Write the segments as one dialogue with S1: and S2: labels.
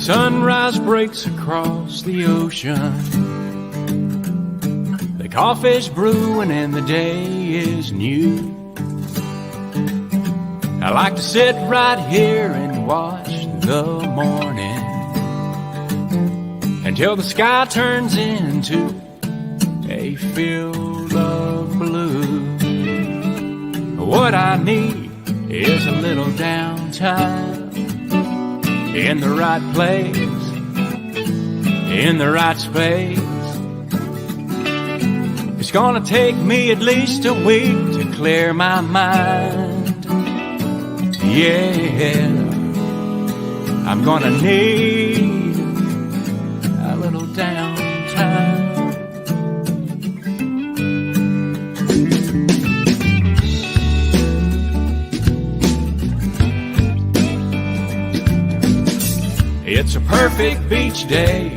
S1: Sunrise breaks across the ocean. The coffee's brewing and the day is new. I like to sit right here and watch the morning until the sky turns into a field of blue. What I need is a little downtime in the right place, in the right space. It's gonna take me at least a week to clear my mind. Yeah, I'm gonna need a little downtime. It's a perfect beach day,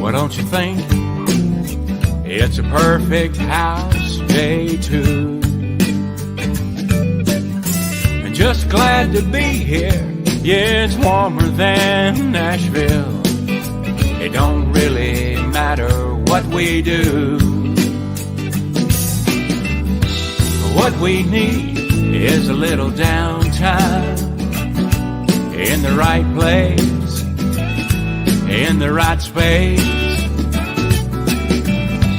S1: what don't you think? It's a perfect house day too. And just glad to be here. Yeah, it's warmer than Nashville. It don't really matter what we do. What we need is a little downtime in the right place, in the right space.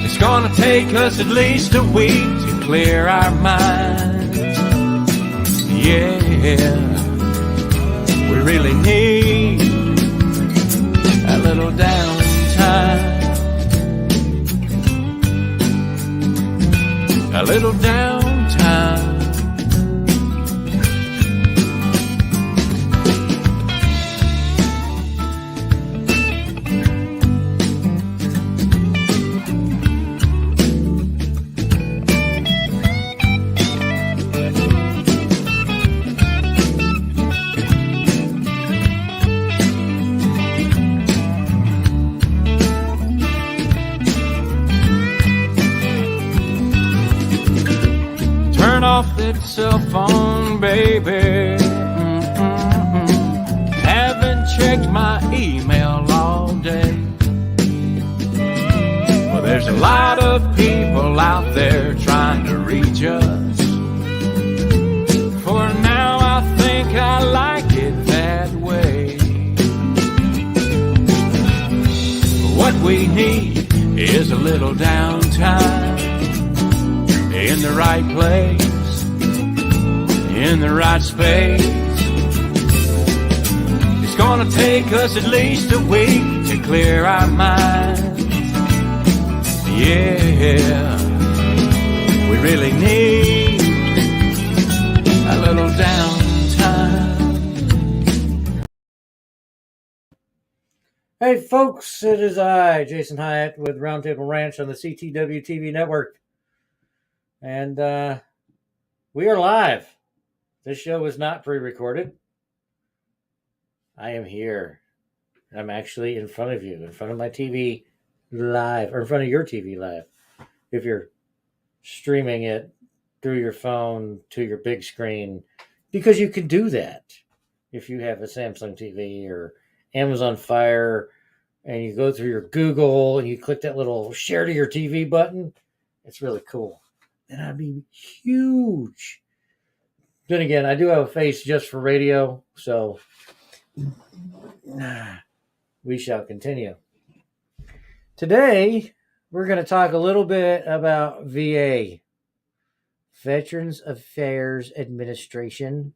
S1: It's gonna take us at least a week to clear our minds. Yeah, we really need a little downtime. A little downtime. Off that cell phone, baby. Haven't checked my email all day. Well, there's a lot of people out there trying to reach us. For now, I think I like it that way. What we need is a little downtime in the right place, in the right space. It's gonna take us at least a week to clear our minds. Yeah, we really need a little downtime.
S2: Hey folks, it is I, Jason Hyatt, with Roundtable Ranch on the CTW TV network. And we are live. This show is not pre-recorded. I am here. I'm actually in front of you, in front of my TV live, or in front of your TV live. If you're streaming it through your phone to your big screen, because you can do that. If you have a Samsung TV or Amazon Fire, and you go through your Google and you click that little share to your TV button, it's really cool. And I'd be huge. Then again, I do have a face just for radio, so we shall continue. Today, we're going to talk a little bit about VA, Veterans Affairs Administration,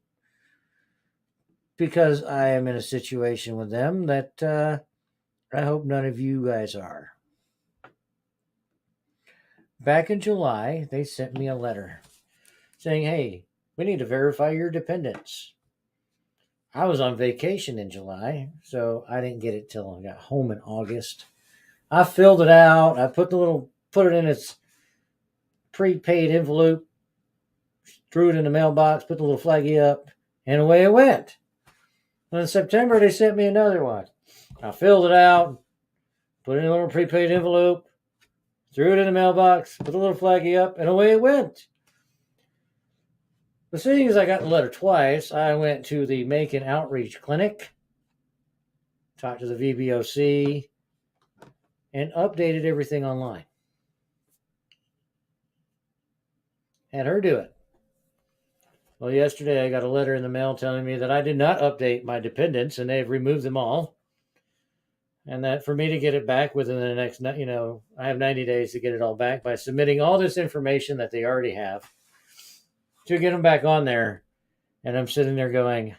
S2: because I am in a situation with them that I hope none of you guys are. Back in July, they sent me a letter saying, hey, we need to verify your dependents. I was on vacation in July, so I didn't get it till I got home in August. I filled it out. I put it in its prepaid envelope, threw it in the mailbox, put the little flaggy up, and away it went. And in September, they sent me another one. I filled it out, put it in a little prepaid envelope, threw it in the mailbox, put the little flaggy up, and away it went. But seeing as I got the letter twice, I went to the Macon Outreach Clinic talked to the VBOC, and updated everything online. Had her do it. Well, yesterday I got a letter in the mail telling me that I did not update my dependents and they've removed them all. And that for me to get it back within the next, I have 90 days to get it all back by submitting all this information that they already have to get them back on there. And I'm sitting there going,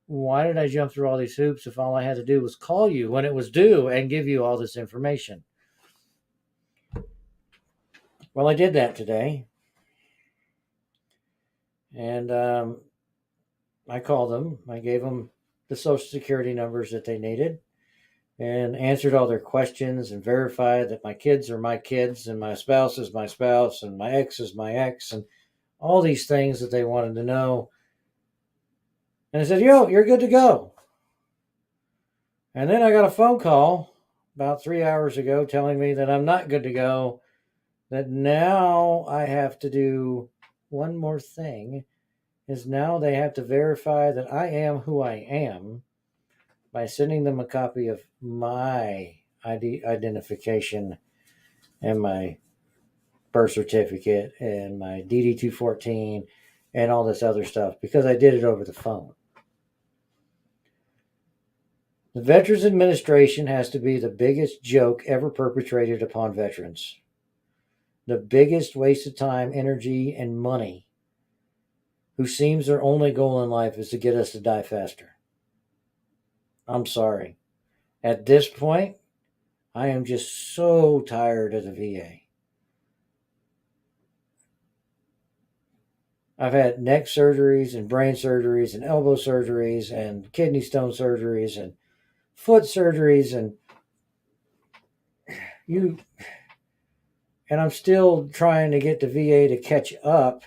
S2: why did I jump through all these hoops if all I had to do was call you when it was due and give you all this information? Well, I did that today. And I called them. I gave them the Social Security numbers that they needed and answered all their questions and verified that my kids are my kids and my spouse is my spouse and my ex is my ex and all these things that they wanted to know. And I said, you're good to go. And then I got a phone call about 3 hours ago telling me that I'm not good to go, that now I have to do one more thing, is now they have to verify that I am who I am by sending them a copy of my ID identification and my birth certificate and my DD-214 and all this other stuff because I did it over the phone. The Veterans Administration has to be the biggest joke ever perpetrated upon veterans. The biggest waste of time, energy, and money, who seems their only goal in life is to get us to die faster. I'm sorry. At this point, I am just so tired of the VA. I've had neck surgeries and brain surgeries and elbow surgeries and kidney stone surgeries and foot surgeries and I'm still trying to get the VA to catch up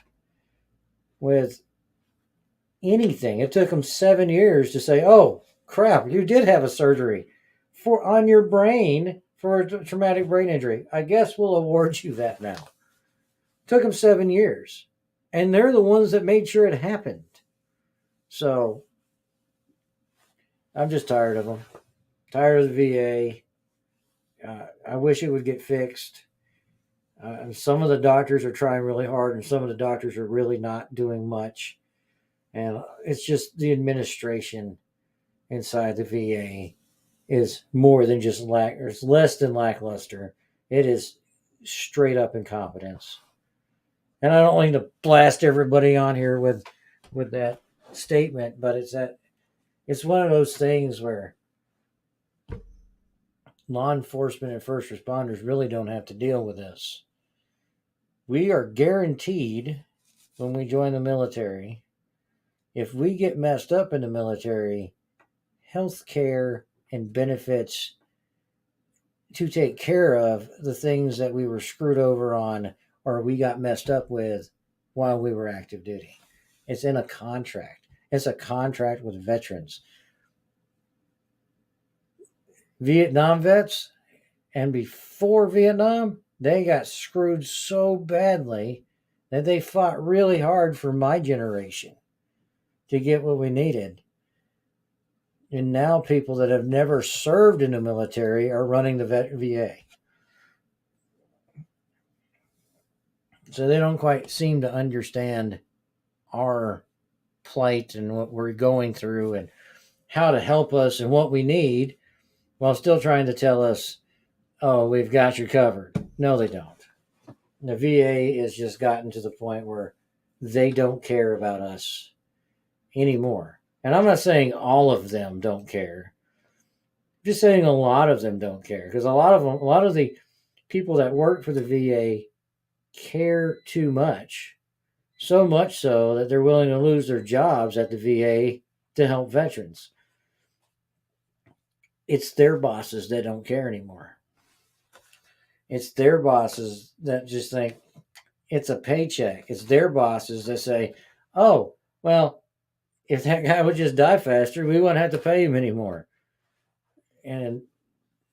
S2: with anything. It took them 7 years to say, oh crap, you did have a surgery on your brain for a traumatic brain injury. I guess we'll award you that now. It took them 7 years. And they're the ones that made sure it happened. So I'm just tired of them. Tired of the VA. I wish it would get fixed. Some of the doctors are trying really hard, and some of the doctors are really not doing much. And it's just the administration inside the VA is more than just it's less than lackluster. It is straight up incompetence. And I don't mean to blast everybody on here with that statement, but it's one of those things where law enforcement and first responders really don't have to deal with this. We are guaranteed when we join the military, if we get messed up in the military, health care and benefits to take care of the things that we were screwed over on or we got messed up with while we were active duty. It's in a contract. It's a contract with veterans. Vietnam vets, and before Vietnam, they got screwed so badly that they fought really hard for my generation to get what we needed. And now people that have never served in the military are running the VA. So they don't quite seem to understand our plight and what we're going through and how to help us and what we need, while still trying to tell us, oh, we've got you covered. No, they don't. The VA has just gotten to the point where they don't care about us anymore. And I'm not saying all of them don't care. I'm just saying a lot of them don't care, because a lot of the people that work for the VA care too much, so much so that they're willing to lose their jobs at the VA to help veterans. It's their bosses that don't care anymore. It's their bosses that just think it's a paycheck. It's their bosses that say, oh, well, if that guy would just die faster, we wouldn't have to pay him anymore. And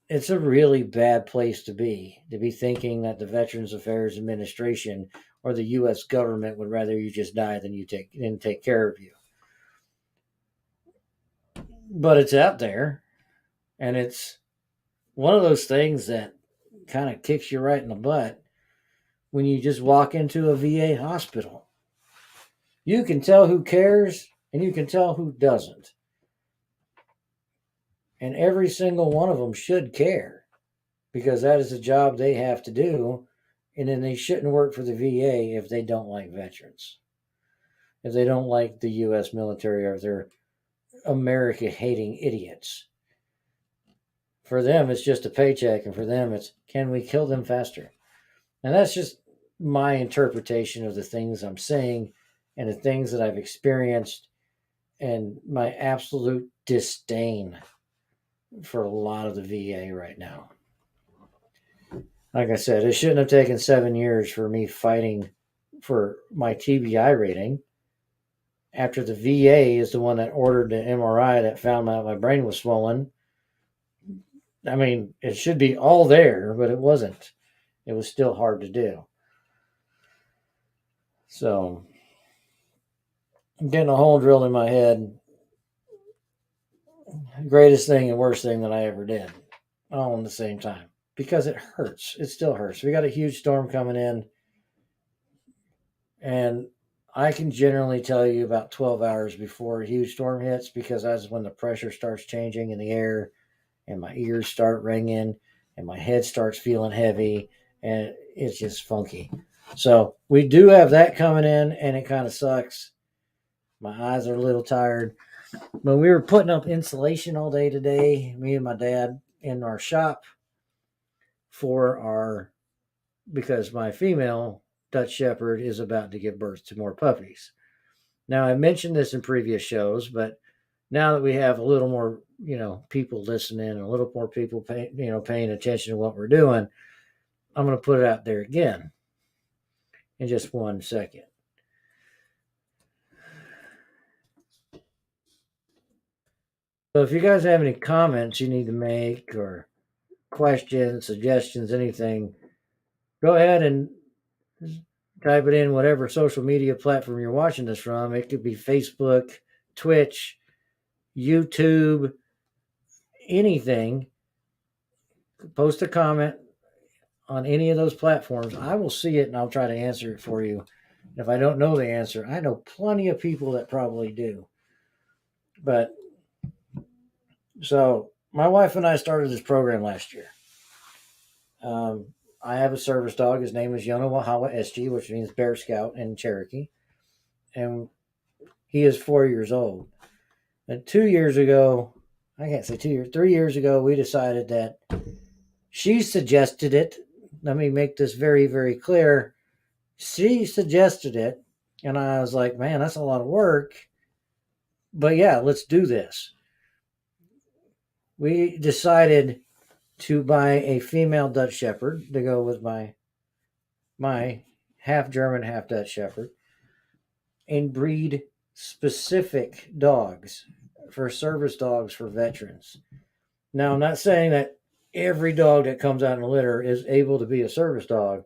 S2: it's a really bad place to be thinking that the Veterans Affairs Administration or the U.S. government would rather you just die than take care of you. but it's out there, and it's one of those things that kind of kicks you right in the butt when you just walk into a VA hospital. You can tell who cares and you can tell who doesn't. And every single one of them should care because that is a job they have to do. And then they shouldn't work for the VA if they don't like veterans, if they don't like the U.S. military, or if they're America hating idiots. For them, it's just a paycheck. And for them, it's can we kill them faster? And that's just my interpretation of the things I'm saying and the things that I've experienced and my absolute disdain for a lot of the VA right now. Like I said, it shouldn't have taken 7 years for me fighting for my TBI rating after the VA is the one that ordered the MRI that found out my brain was swollen. I mean, it should be all there, but it wasn't. It was still hard to do. So I'm getting a hole drilled in my head. Greatest thing and worst thing that I ever did, all in the same time, because it hurts. It still hurts. We got a huge storm coming in, and I can generally tell you about 12 hours before a huge storm hits, because that's when the pressure starts changing in the air and my ears start ringing and my head starts feeling heavy and it's just funky. So we do have that coming in, and it kind of sucks. My eyes are a little tired. But we were putting up insulation all day today, me and my dad, in our shop because my female Dutch Shepherd is about to give birth to more puppies. Now, I mentioned this in previous shows, but now that we have a little more, people listening and a little more people paying attention to what we're doing, I'm going to put it out there again in just 1 second. So if you guys have any comments you need to make, or questions, suggestions, anything, go ahead and type it in whatever social media platform you're watching this from. It could be Facebook, Twitch, YouTube, anything. Post a comment on any of those platforms. I will see it and I'll try to answer it for you. If I don't know the answer, I know plenty of people that probably do. But so my wife and I started this program last year. I have a service dog. His name is Yona Wahawa SG, which means Bear Scout in Cherokee. And he is 4 years old. And 2 years ago, I can't say 2 years, 3 years ago, we decided that she suggested it. Let me make this very, very clear. She suggested it. And I was like, man, that's a lot of work. But yeah, let's do this. We decided to buy a female Dutch Shepherd to go with my half German, half Dutch Shepherd, and breed specific dogs for service dogs for veterans. Now, I'm not saying that every dog that comes out in a litter is able to be a service dog,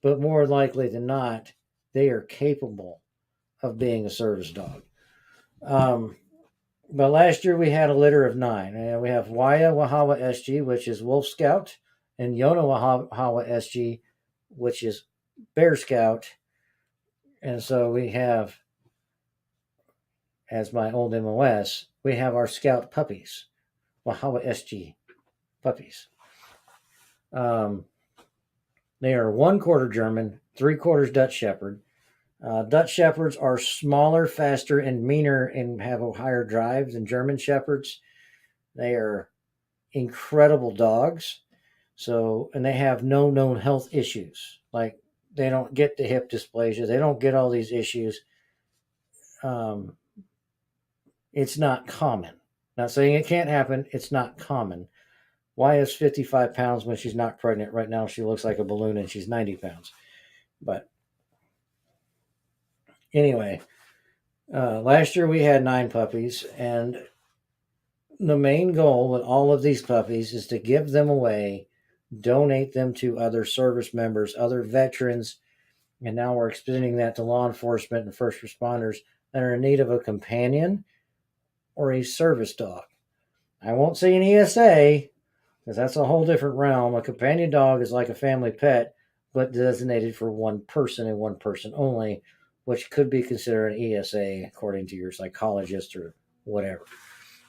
S2: but more likely than not, they are capable of being a service dog. But last year we had a litter of 9. And we have Waya Wahawa SG, which is Wolf Scout, and Yona Wahawa SG, which is Bear Scout. And so we have, as my old MOS, we have our Scout puppies, Wahawa SG puppies. They are 1/4 German, 3/4 Dutch Shepherd. Dutch Shepherds are smaller, faster, and meaner and have a higher drive than German Shepherds. They are incredible dogs. And they have no known health issues. Like, they don't get the hip dysplasia. They don't get all these issues. It's not common. Not saying it can't happen. It's not common. Why is 55 pounds when she's not pregnant? Right now she looks like a balloon and she's 90 pounds. But anyway, last year we had 9 puppies, and the main goal with all of these puppies is to give them away, donate them to other service members, other veterans, and now we're extending that to law enforcement and first responders that are in need of a companion or a service dog. I won't say an ESA because that's a whole different realm. A companion dog is like a family pet, but designated for one person and one person only, which could be considered an ESA according to your psychologist or whatever.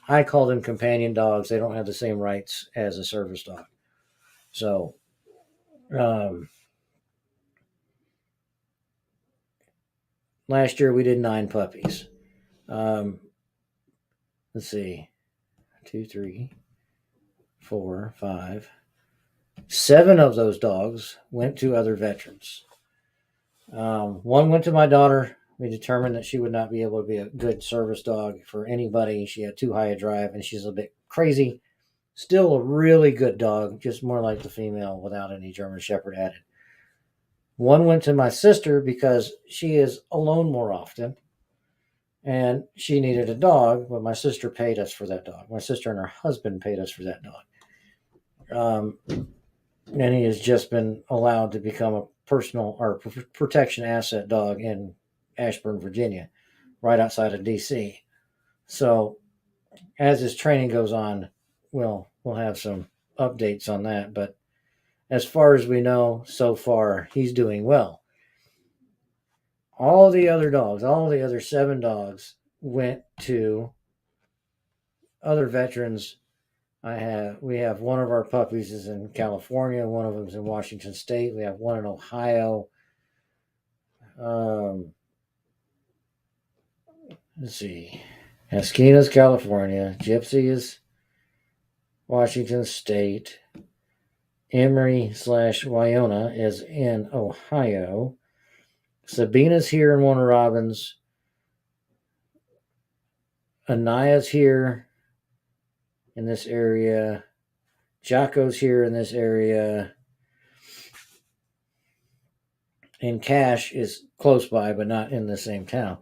S2: I call them companion dogs. They don't have the same rights as a service dog. So, last year we did 9 puppies. Let's see, 2, 3, 4, 5. 7 of those dogs went to other veterans. One went to my daughter. We determined that she would not be able to be a good service dog for anybody. She had too high a drive and she's a bit crazy. Still a really good dog, just more like the female without any German Shepherd added. One went to my sister because she is alone more often and she needed a dog, but my sister paid us for that dog. My sister and her husband paid us for that dog. And he has just been allowed to become a personal or protection asset dog in Ashburn, Virginia, right outside of DC. So as his training goes on, we'll have some updates on that. But as far as we know, so far, he's doing well. All the other 7 dogs went to other veterans. We have one of our puppies is in California, one of them is in Washington State. We have one in Ohio. Let's see. Esquina's California. Gypsy is Washington State. Emery/Wyona is in Ohio. Sabina's here in Warner Robins. Anaya's here in this area. Jocko's here in this area. And Cash is close by, but not in the same town.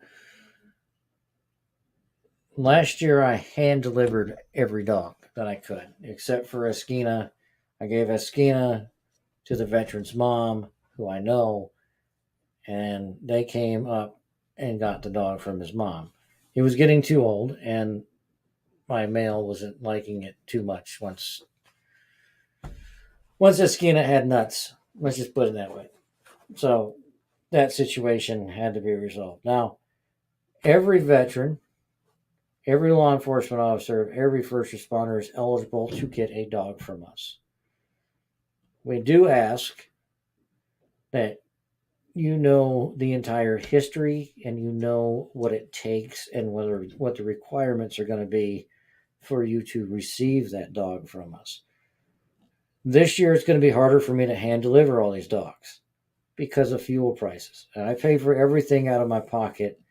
S2: Last year, I hand-delivered every dog that I could, except for Esquina. I gave Esquina to the veteran's mom, who I know, and they came up and got the dog from his mom. He was getting too old, and my male wasn't liking it too much once Esquina had nuts. Let's just put it that way. So that situation had to be resolved. Now, every veteran, every law enforcement officer, every first responder is eligible to get a dog from us. We do ask that you know the entire history and you know what it takes and what the requirements are going to be for you to receive that dog from us. This year, it's going to be harder for me to hand deliver all these dogs because of fuel prices. And I pay for everything out of my pocket.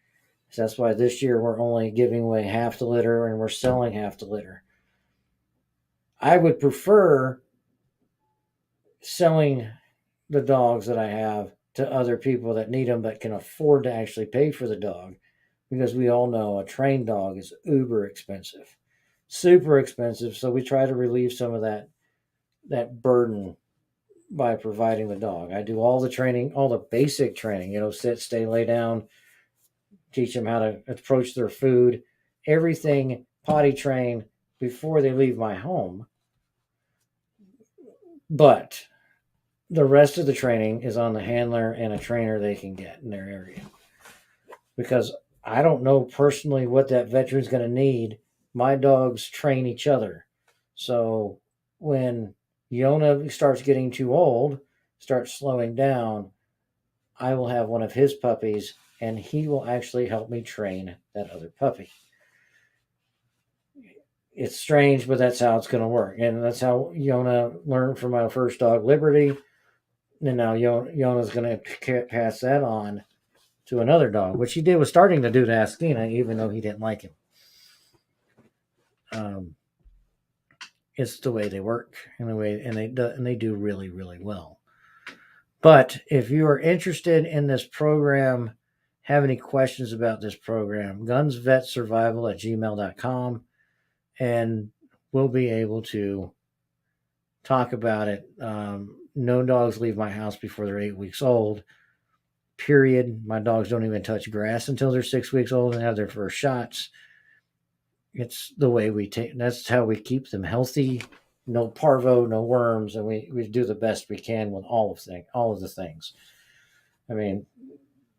S2: So that's why this year we're only giving away half the litter and we're selling half the litter. I would prefer selling the dogs that I have to other people that need them but can afford to actually pay for the dog, because we all know a trained dog is uber expensive, super expensive. So we try to relieve some of that burden by providing the dog. I do all the training, all the basic training, sit, stay, lay down, teach them how to approach their food, everything potty train before they leave my home. But the rest of the training is on the handler and a trainer they can get in their area. Because I don't know personally what that veteran's going to need. My dogs train each other. So when Yona starts getting too old, starts slowing down, I will have one of his puppies and he will actually help me train that other puppy. It's strange, but that's how it's going to work. And that's how Yona learned from my first dog, Liberty. And now Yona's going to pass that on to another dog, which he was starting to do to Esquina, even though he didn't like him. It's the way they work, and they do really, really well. But if you are interested in this program, have any questions about this program, gunsvetsurvival@gmail.com, and we'll be able to talk about it. No dogs leave my house before they're 8 weeks old, period. My dogs don't even touch grass until they're 6 weeks old and have their first shots. it's the way we take. That's how we keep them healthy. No parvo, no worms, and we do the best we can with all of the things. I mean,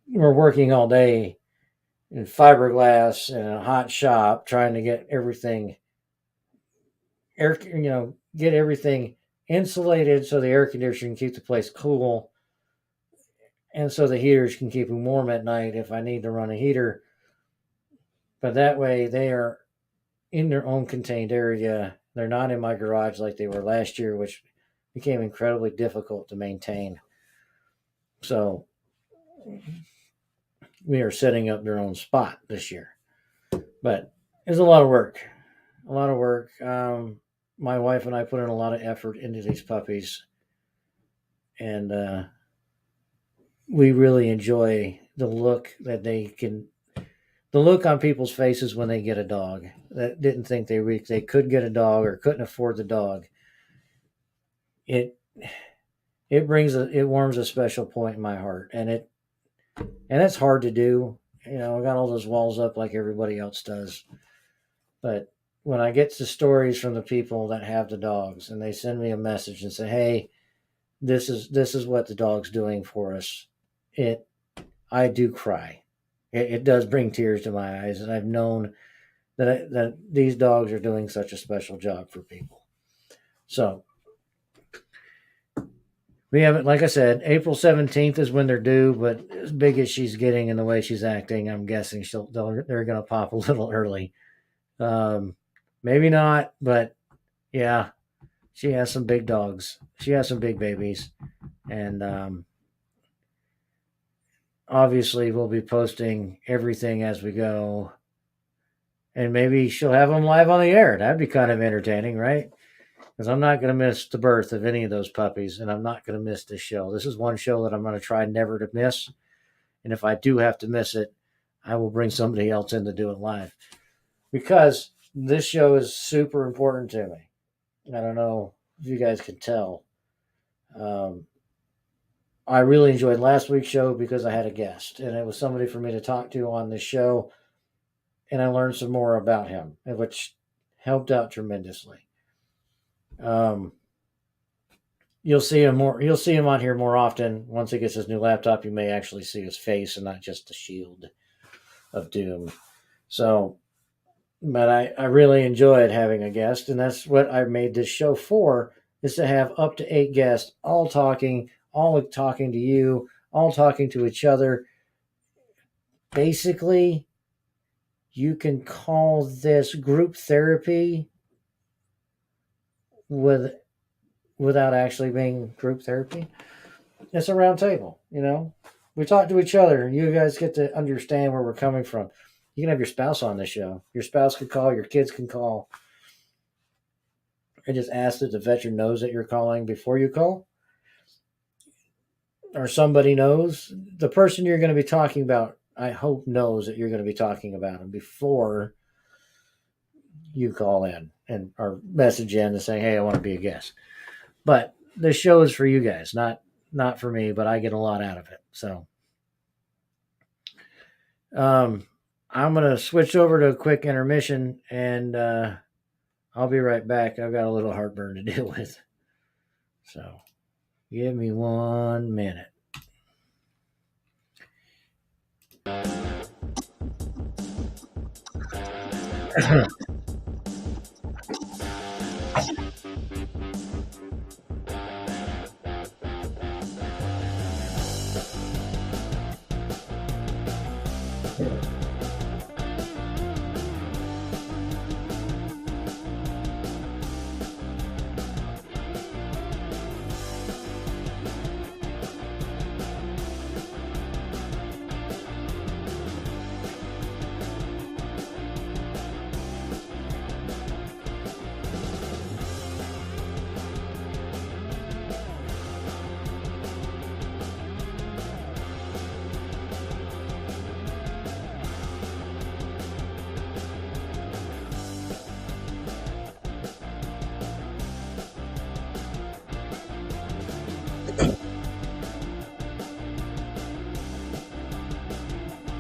S2: we're working all day in fiberglass in a hot shop trying to get everything get everything insulated so the air conditioner can keep the place cool, and so the heaters can keep them warm at night if I need to run a heater. But that way they are in their own contained area. They're not in my garage like they were last year, which became incredibly difficult to maintain. So we are setting up their own spot this year. But it's a lot of work. A lot of work. My wife and I put in a lot of effort into these puppies. And we really enjoy the look on people's faces when they get a dog that didn't think they could get a dog or couldn't afford the dog. It warms a special point in my heart, and it's hard to do. I got all those walls up like everybody else does, but when I get the stories from the people that have the dogs and they send me a message and say, "Hey, this is what the dog's doing for us," I do cry. It does bring tears to my eyes, and I've known that these dogs are doing such a special job for people. So we haven't, like I said, April 17th is when they're due, but as big as she's getting and the way she's acting, I'm guessing they're going to pop a little early. Maybe not, but yeah, she has some big dogs. She has some big babies, and obviously we'll be posting everything as we go, and maybe she'll have them live on the air. That'd be kind of entertaining, right? Because I'm not going to miss the birth of any of those puppies, and I'm not going to miss this show. This is one show that I'm going to try never to miss, and if I do have to miss it, I will bring somebody else in to do it live, because this show is super important to me. I don't know if you guys can tell. I really enjoyed last week's show because I had a guest, and it was somebody for me to talk to on this show, and I learned some more about him, which helped out tremendously. You'll see him on here more often. Once he gets his new laptop, you may actually see his face and not just the shield of doom. So, but I really enjoyed having a guest, and that's what I made this show for, is to have up to 8 guests, all talking to you, all talking to each other. Basically, you can call this group therapy without actually being group therapy. It's a round table, We talk to each other, and you guys get to understand where we're coming from. You can have your spouse on the show. Your spouse can call, your kids can call. I just ask that the veteran knows that you're calling before you call. Or somebody knows. The person you're going to be talking about, I hope, knows that you're going to be talking about them before you call in or message in and say, "Hey, I want to be a guest." But the show is for you guys, not for me, but I get a lot out of it. So I'm going to switch over to a quick intermission, and I'll be right back. I've got a little heartburn to deal with. So give me 1 minute.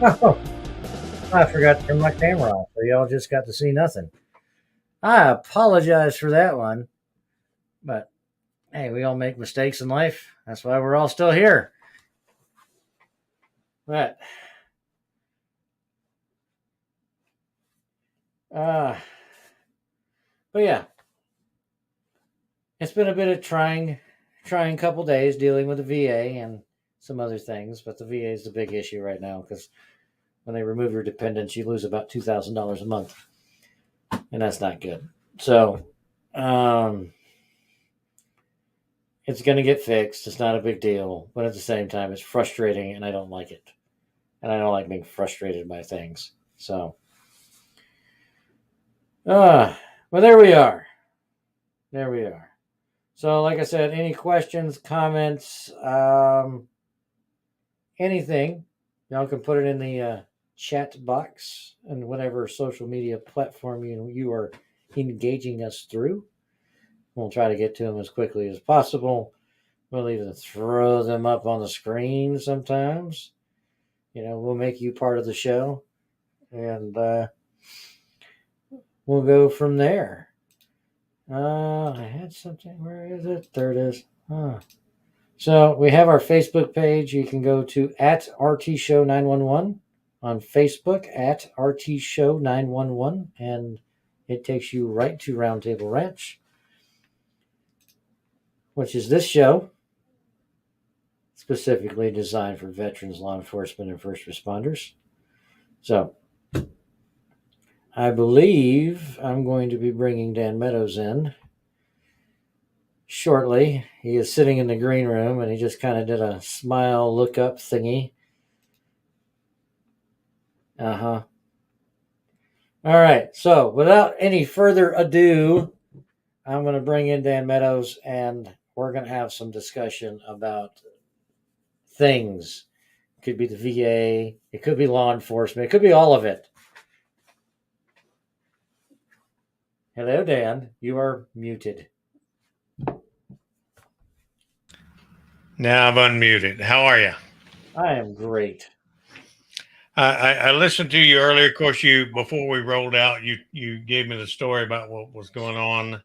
S2: Oh, I forgot to turn my camera off, so y'all just got to see nothing. I apologize for that one, but hey, we all make mistakes in life. That's why we're all still here. But uh, but yeah, it's been a bit of trying couple days dealing with the VA and some other things, but the VA is the big issue right now because when they remove your dependents, you lose about $2,000 a month, and that's not good. So, it's going to get fixed. It's not a big deal, but at the same time, it's frustrating, and I don't like it, and I don't like being frustrated by things. So, well, there we are. There we are. So, like I said, any questions, comments, anything, y'all can put it in the chat box and whatever social media platform you are engaging us through. We'll try to get to them as quickly as possible. We'll even throw them up on the screen sometimes. We'll make you part of the show, and we'll go from there. I had something. Where is it? There it is. So we have our Facebook page. You can go to @RTShow911 on Facebook @RTShow911, and it takes you right to Roundtable Ranch, which is this show, specifically designed for veterans, law enforcement, and first responders. So I believe I'm going to be bringing Dan Meadows in shortly. He is sitting in the green room, and he just kind of did a smile, look up thingy. All right. So without any further ado, I'm going to bring in Dan Meadows, and we're going to have some discussion about things. It could be the VA. It could be law enforcement. It could be all of it. Hello, Dan. You are muted.
S3: Now I've unmuted. How are you?
S2: I am great.
S3: I listened to you earlier. Of course, before we rolled out, you gave me the story about what was going on.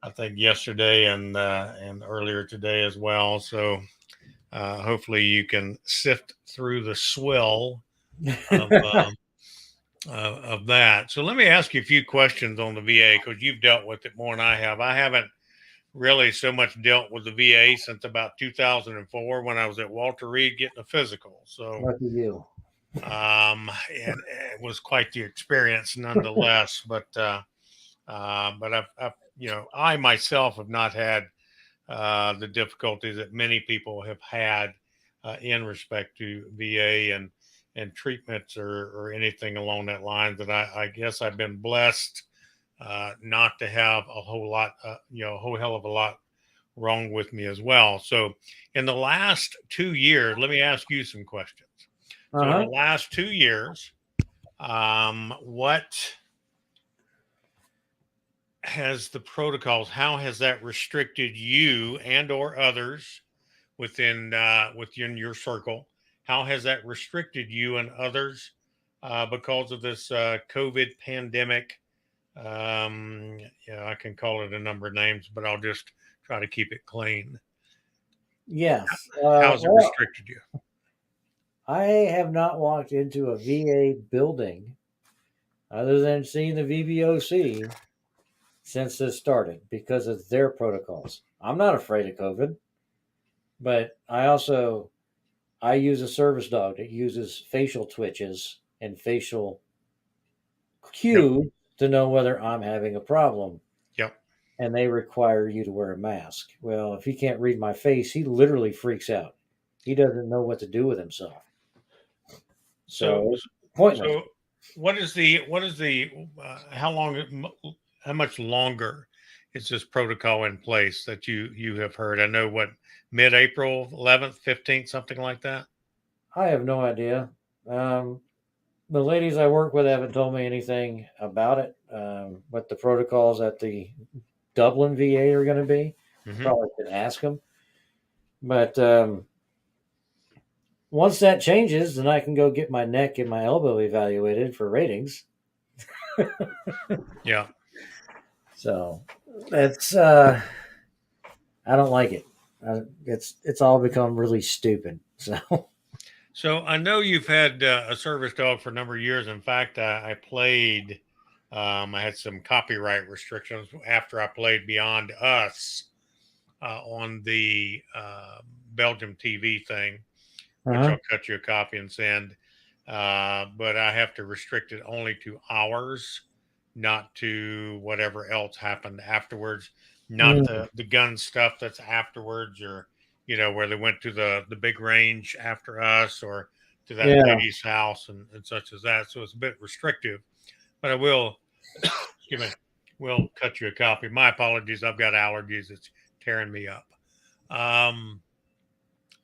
S3: I think yesterday and earlier today as well. So hopefully you can sift through the swill of that. So let me ask you a few questions on the VA because you've dealt with it more than I have. I haven't really so much dealt with the VA since about 2004 when I was at Walter Reed getting a physical. So
S2: lucky you.
S3: And it was quite the experience nonetheless. but I've I myself have not had the difficulties that many people have had in respect to VA and treatments or anything along that line. That I guess I've been blessed not to have a whole lot, a whole hell of a lot wrong with me as well. So in the last 2 years, let me ask you some questions. So in the last 2 years, what has the protocols? How has that restricted you and or others within your circle? How has that restricted you and others because of this COVID pandemic? I can call it a number of names, but I'll just try to keep it clean.
S2: Yes.
S3: How's it restricted you?
S2: I have not walked into a VA building other than seeing the VBOC since this started because of their protocols. I'm not afraid of COVID, but I use a service dog that uses facial twitches and facial cues to know whether I'm having a problem.
S3: Yep.
S2: And they require you to wear a mask. Well, if he can't read my face, he literally freaks out. He doesn't know what to do with himself. So pointless.
S3: So what is the how much longer is this protocol in place that you have heard? I know mid-April, 11th, 15th, something like that.
S2: I have no idea. The ladies I work with haven't told me anything about it. What the protocols at the Dublin VA are going to be. Probably could ask them. But once that changes, then I can go get my neck and my elbow evaluated for ratings.
S3: Yeah.
S2: So that's I don't like it. It's all become really stupid.
S3: So I know you've had a service dog for a number of years. In fact, I played. I had some copyright restrictions after I played Beyond Us on the Belgium TV thing, which
S2: Uh-huh.
S3: I'll cut you a copy and send. But I have to restrict it only to hours, not to whatever else happened afterwards, not
S2: Mm,
S3: the gun stuff that's afterwards, or where they went to the big range after us, or to that
S2: yeah.
S3: lady's house and such as that. So it's a bit restrictive, but I will, excuse me, will cut you a copy. My apologies. I've got allergies. It's tearing me up. Um,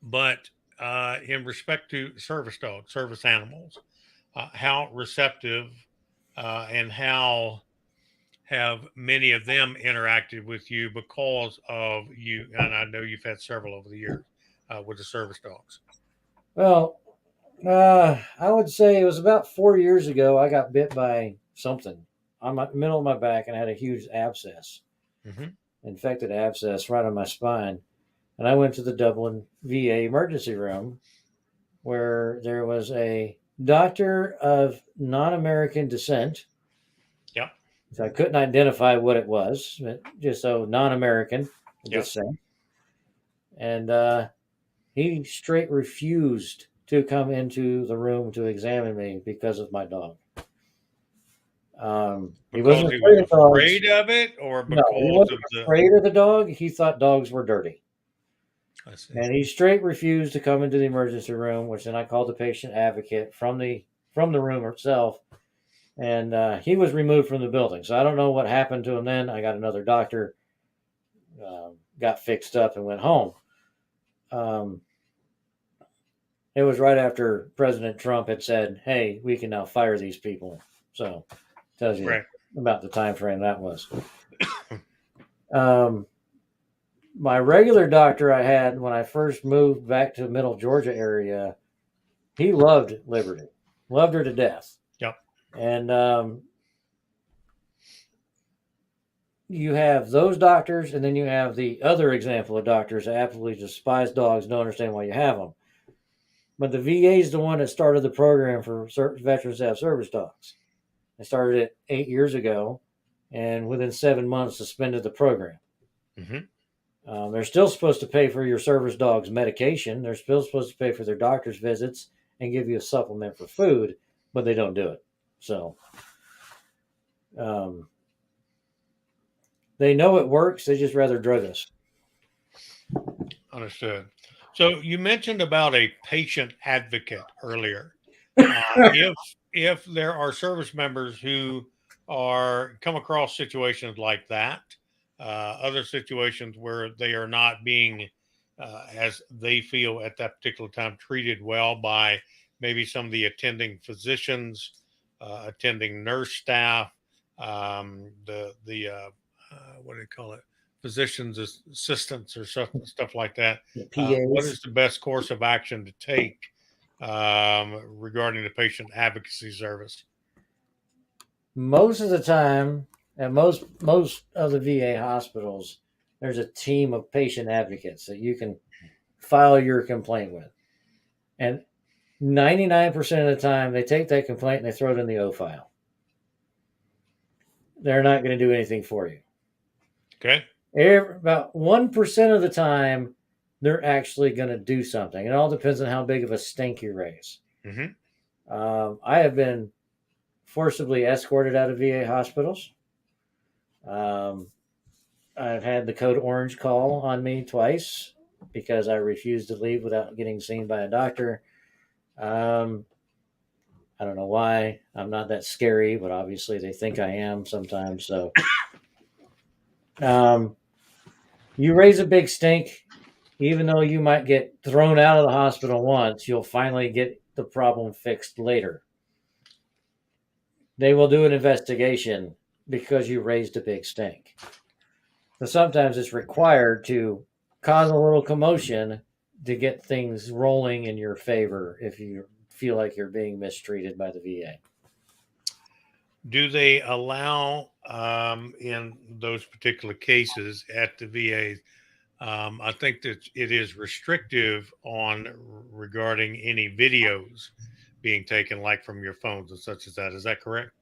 S3: but in respect to service dogs, service animals, how receptive and how have many of them interacted with you because of you? And I know you've had several over the years with the service dogs.
S2: Well, I would say it was about 4 years ago. I got bit by something on my middle of my back and I had a huge abscess,
S3: Mm-hmm.
S2: infected abscess right on my spine. And I went to the Dublin VA emergency room where there was a doctor of non-American descent.
S3: Yep.
S2: So I couldn't identify what it was, but just so non-American
S3: Yep.
S2: descent. And he straight refused to come into the room to examine me because of my dog. He
S3: Because
S2: wasn't
S3: he was
S2: afraid of dogs.
S3: afraid of it, or
S2: No, he
S3: because of
S2: wasn't
S3: the.
S2: afraid of the dog. He thought dogs were dirty.
S3: I see.
S2: And he straight refused to come into the emergency room, which then I called the patient advocate from the room itself, and he was removed from the building. So I don't know what happened to him then. I got another doctor, got fixed up, and went home. It was right after President Trump had said, "Hey, we can now fire these people." So tells you
S3: Right.
S2: about the time frame that was. My regular doctor I had when I first moved back to the Middle Georgia area, he loved Liberty, loved her to death.
S3: Yep.
S2: And you have those doctors, and then you have the other example of doctors that absolutely despise dogs, don't understand why you have them. But the VA is the one that started the program for veterans to have service dogs. They started it 8 years ago, and within 7 months suspended the program.
S3: Mm-hmm.
S2: They're still supposed to pay for your service dog's medication. They're still supposed to pay for their doctor's visits and give you a supplement for food, but they don't do it. So they know it works. They just rather drug us.
S3: Understood. So you mentioned about a patient advocate earlier. If there are service members who are come across situations like that, other situations where they are not being, as they feel at that particular time, treated well by maybe some of the attending physicians, attending nurse staff, the what do they call it? Physicians assistants or stuff like that. What
S2: PAs.
S3: is the best course of action to take regarding the patient advocacy service?
S2: Most of the time, at most of the VA hospitals, there's a team of patient advocates that you can file your complaint with, and 99% of the time they take that complaint and they throw it in the O file. They're not going to do anything for you.
S3: Okay.
S2: About 1% of the time, they're actually going to do something. It all depends on how big of a stink you raise.
S3: Mm-hmm.
S2: I have been forcibly escorted out of VA hospitals. I've had the code orange call on me twice because I refused to leave without getting seen by a doctor. I don't know why. I'm not that scary, but obviously they think I am sometimes. So you raise a big stink, even though you might get thrown out of the hospital once, you'll finally get the problem fixed later. They will do an investigation because you raised a big stink. So sometimes it's required to cause a little commotion get things rolling in your favor if you feel like you're being mistreated by the VA.
S3: Do they allow in those particular cases at the VA? I think that it is restrictive on regarding any videos being taken, like from your phones and such as that. Is that correct?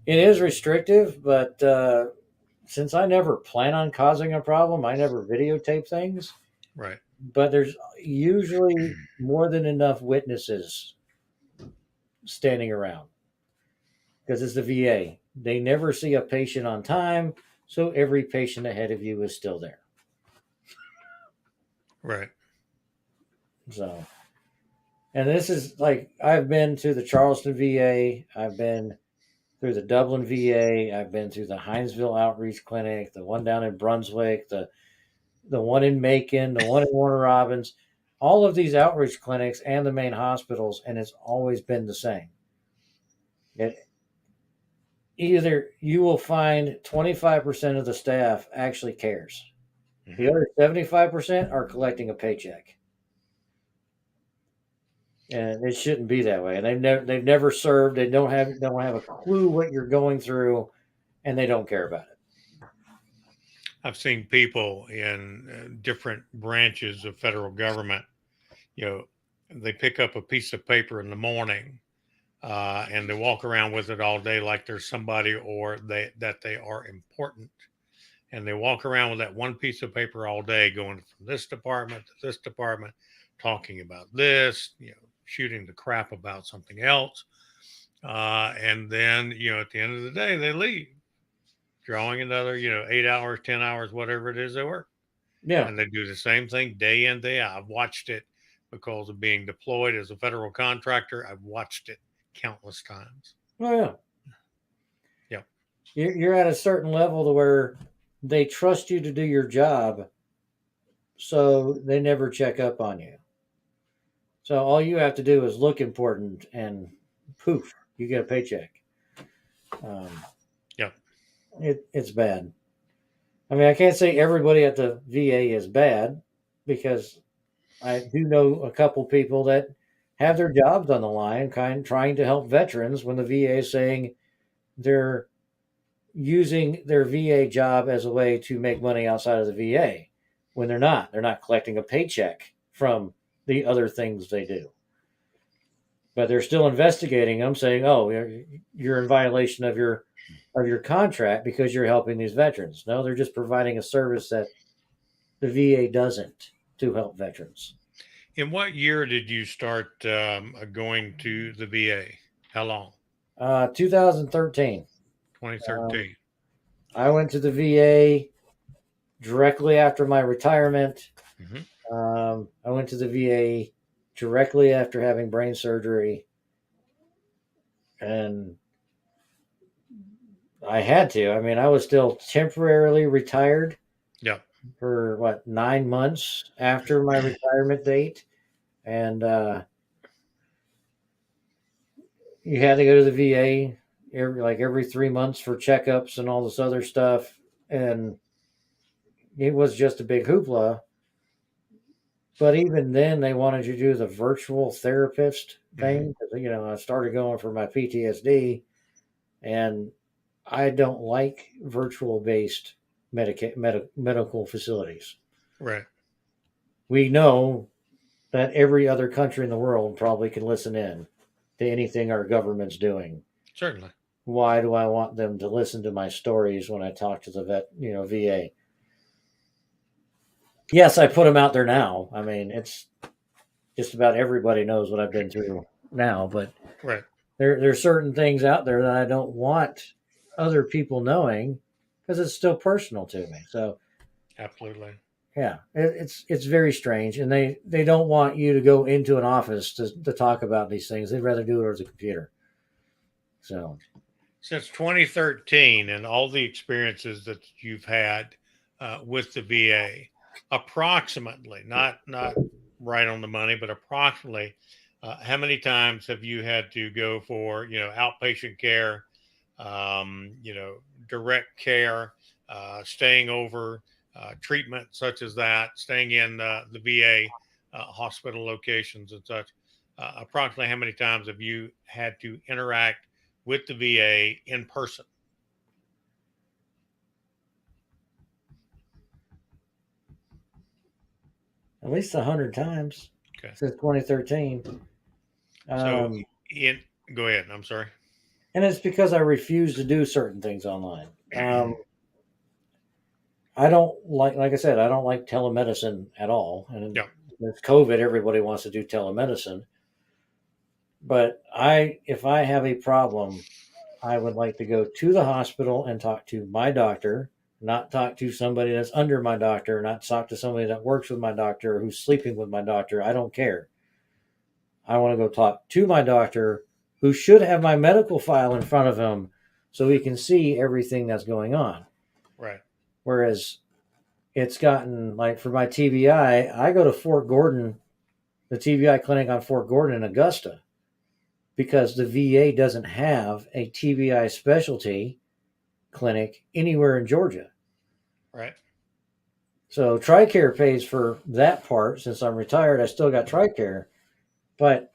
S2: It is restrictive, but since I never plan on causing a problem, I never videotape things.
S3: Right.
S2: But there's usually more than enough witnesses standing around because it's the VA. They never see a patient on time, so every patient ahead of you is still there.
S3: Right.
S2: So, and this is like I've been to the Charleston VA, I've been through the Dublin VA, I've been through the Hinesville Outreach Clinic, the one down in Brunswick, the one in Macon, the one in Warner Robins, all of these outreach clinics and the main hospitals, and it's always been the same. Either you will find 25% of the staff actually cares. The other 75% are collecting a paycheck. And it shouldn't be that way. And they've never served. They don't have a clue what you're going through, and they don't care about it.
S3: I've seen people in different branches of federal government, they pick up a piece of paper in the morning and they walk around with it all day like there's somebody or that they are important. And they walk around with that one piece of paper all day, going from this department to this department, talking about this, shooting the crap about something else. And then, at the end of the day, they leave, drawing another, 8 hours, 10 hours, whatever it is they work.
S2: Yeah.
S3: And they do the same thing day in, day out. I've watched it because of being deployed as a federal contractor. I've watched it countless times.
S2: Oh, yeah.
S3: Yep.
S2: You're at a certain level to where they trust you to do your job, so they never check up on you. So all you have to do is look important, and poof, you get a paycheck.
S3: Yep.
S2: It's bad. I mean, I can't say everybody at the VA is bad, because I do know a couple people that have their jobs on the line, trying to help veterans when the VA is saying they're using their VA job as a way to make money outside of the VA, when they're not. They're not collecting a paycheck from the other things they do. But they're still investigating them, saying, "Oh, you're in violation of your contract because you're helping these veterans." No, they're just providing a service that the VA doesn't to help veterans.
S3: In what year did you start going to the VA? How long?
S2: 2013.
S3: 2013.
S2: I went to the VA directly after my retirement.
S3: Mm-hmm.
S2: I went to the VA directly after having brain surgery, and I had to. I mean, I was still temporarily retired.
S3: Yeah.
S2: For 9 months after my retirement date, and you had to go to the VA every 3 months for checkups and all this other stuff, and it was just a big hoopla. But even then, they wanted you to do the virtual therapist thing. Mm-hmm. I started going for my PTSD, and I don't like virtual based medical facilities.
S3: Right.
S2: We know that every other country in the world probably can listen in to anything our government's doing.
S3: Certainly.
S2: Why do I want them to listen to my stories when I talk to the VA? Yes, I put them out there now. I mean, it's just about everybody knows what I've been through now, but
S3: right.
S2: There's certain things out there that I don't want other people knowing, because it's still personal to me. So
S3: absolutely.
S2: Yeah, it's very strange, and they don't want you to go into an office to talk about these things. They'd rather do it over the computer. So
S3: since 2013 and all the experiences that you've had with the VA, approximately, not right on the money, but approximately, how many times have you had to go for outpatient care, direct care, staying over, treatment such as that, staying in the VA hospital locations and such. Approximately how many times have you had to interact with the VA in person?
S2: At least 100 times
S3: Okay.
S2: since 2013.
S3: So,
S2: Um,
S3: in go ahead. I'm sorry.
S2: and it's because I refuse to do certain things online. I don't like I said, I don't like telemedicine at all. And
S3: Yeah.
S2: with COVID, everybody wants to do telemedicine. But if I have a problem, I would like to go to the hospital and talk to my doctor, not talk to somebody that's under my doctor, not talk to somebody that works with my doctor or who's sleeping with my doctor. I don't care. I want to go talk to my doctor who should have my medical file in front of him so he can see everything that's going on.
S3: Right.
S2: Whereas it's gotten like for my TBI, I go to Fort Gordon, the TBI clinic on Fort Gordon in Augusta, because the VA doesn't have a TBI specialty clinic anywhere in Georgia.
S3: Right.
S2: So TRICARE pays for that part. Since I'm retired, I still got TRICARE, but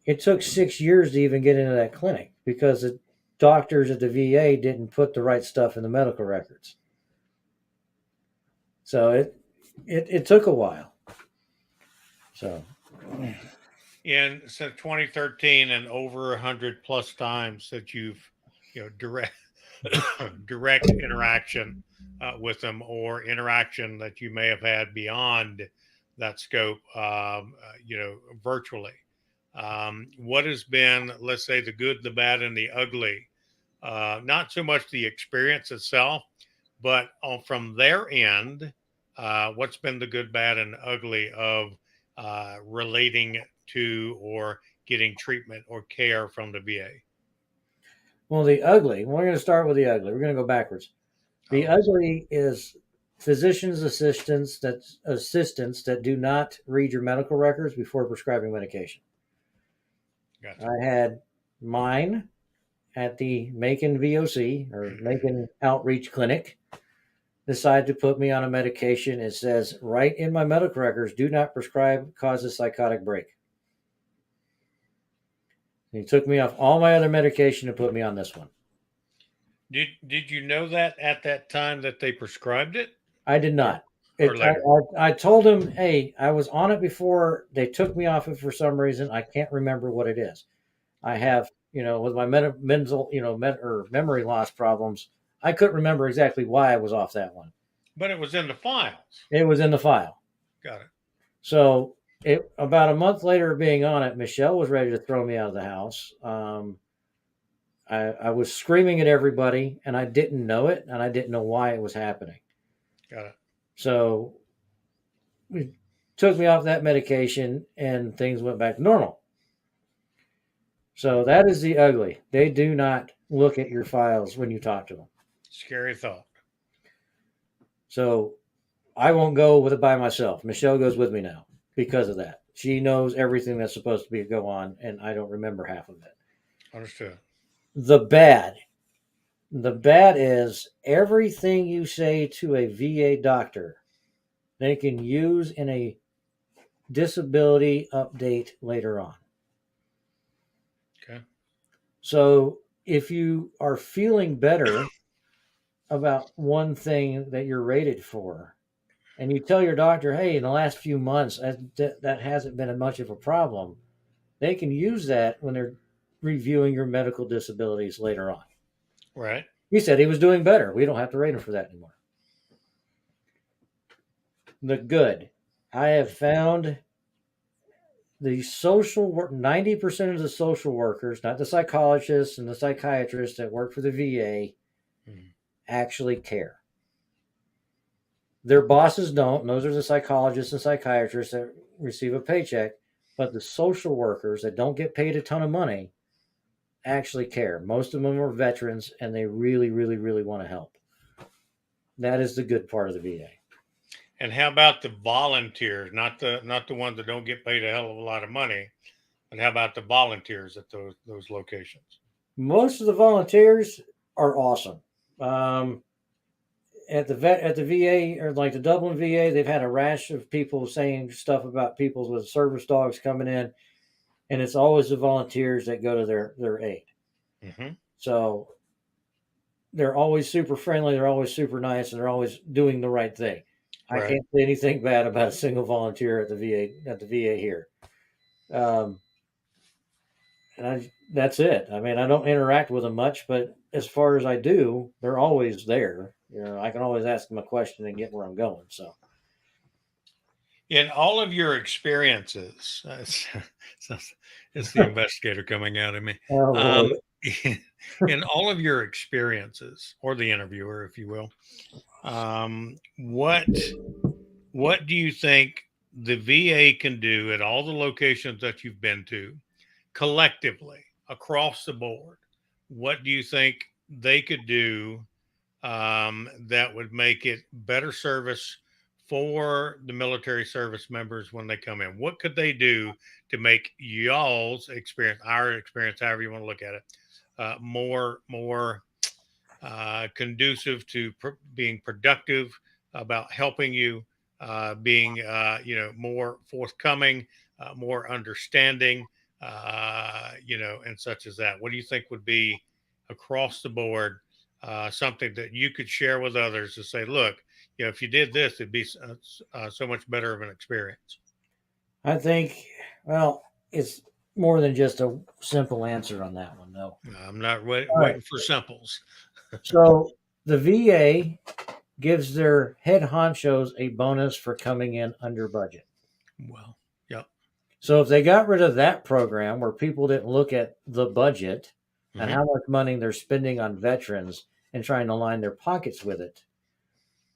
S2: it took 6 years to even get into that clinic because the doctors at the VA didn't put the right stuff in the medical records. So it took a while. So
S3: And since 2013, and over 100 plus times that you've, direct interaction with them, or interaction that you may have had beyond that scope, virtually. What has been, let's say, the good, the bad, and the ugly? Not so much the experience itself, but from their end, what's been the good, bad, and ugly of relating to or getting treatment or care from the VA?
S2: well, the ugly. We're going to start with the ugly. We're going to go backwards. The
S3: Oh,
S2: ugly is physicians' assistants that do not read your medical records before prescribing medication.
S3: gotcha.
S2: I had mine at the Macon VOC or Macon Outreach Clinic decide to put me on a medication. It says right in my medical records, do not prescribe, causes psychotic break. And he took me off all my other medication and put me on this one.
S3: Did you know that at that time that they prescribed it,
S2: I did
S3: or,
S2: not.
S3: or later?
S2: I told him, hey, I was on it before. They took me off it for some reason. I can't remember what it is. I have, with my mental, or memory loss problems, I couldn't remember exactly why I was off that one.
S3: But it was in the files.
S2: It was in the file.
S3: Got it.
S2: So about a month later of being on it, Michelle was ready to throw me out of the house. I was screaming at everybody, and I didn't know it, and I didn't know why it was happening.
S3: Got it.
S2: So we took me off that medication, and things went back to normal. So that is the ugly. They do not look at your files when you talk to them.
S3: Scary thought.
S2: So I won't go with it by myself. Michelle goes with me now because of that. She knows everything that's supposed to be go on, and I don't remember half of it.
S3: Understood.
S2: The bad. The bad is everything you say to a VA doctor, they can use in a disability update later on.
S3: Okay.
S2: So if you are feeling better about one thing that you're rated for, and you tell your doctor, hey, in the last few months, that hasn't been much of a problem, they can use that when they're reviewing your medical disabilities later on.
S3: Right.
S2: He said he was doing better. We don't have to rate him for that anymore. The good. I have found the social work, 90% of the social workers, not the psychologists and the psychiatrists that work for the VA, actually care. Their bosses don't. And those are the psychologists and psychiatrists that receive a paycheck. But the social workers that don't get paid a ton of money actually care. Most of them are veterans, and they really, really, really want to help. That is the good part of the VA.
S3: And how about the volunteers? Not the ones that don't get paid a hell of a lot of money, but how about the volunteers at those locations?
S2: Most of the volunteers are awesome. at the VA, or like the Dublin VA, they've had a rash of people saying stuff about people with service dogs coming in, and it's always the volunteers that go to their aid.
S3: Mm-hmm.
S2: So they're always super friendly, they're always super nice, and they're always doing the right thing. I
S3: Right.
S2: can't say anything bad about a single volunteer at the VA here. Um, and that's it. I mean, I don't interact with them much, but as far as I do, they're always there. I can always ask them a question and get where I'm going. So,
S3: In all of your experiences, it's the investigator coming out of me.
S2: oh Lord.
S3: Um, in all of your experiences, or the interviewer, if you will, what do you think the VA can do at all the locations that you've been to, collectively across the board? What do you think they could do that would make it better service for the military service members when they come in? What could they do to make y'all's experience, our experience, however you want to look at it, more conducive to being productive, about helping you, being more forthcoming, more understanding, and such as that? What do you think would be across the board, something that you could share with others to say, look, if you did this, it'd be so much better of an experience?
S2: I think, well, it's more than just a simple answer on that one, though.
S3: I'm not
S2: All
S3: waiting
S2: right.
S3: for simples.
S2: So the VA gives their head honchos a bonus for coming in under budget.
S3: Well, yep.
S2: So if they got rid of that program where people didn't look at the budget and
S3: Mm-hmm.
S2: how much money they're spending on veterans and trying to line their pockets with it,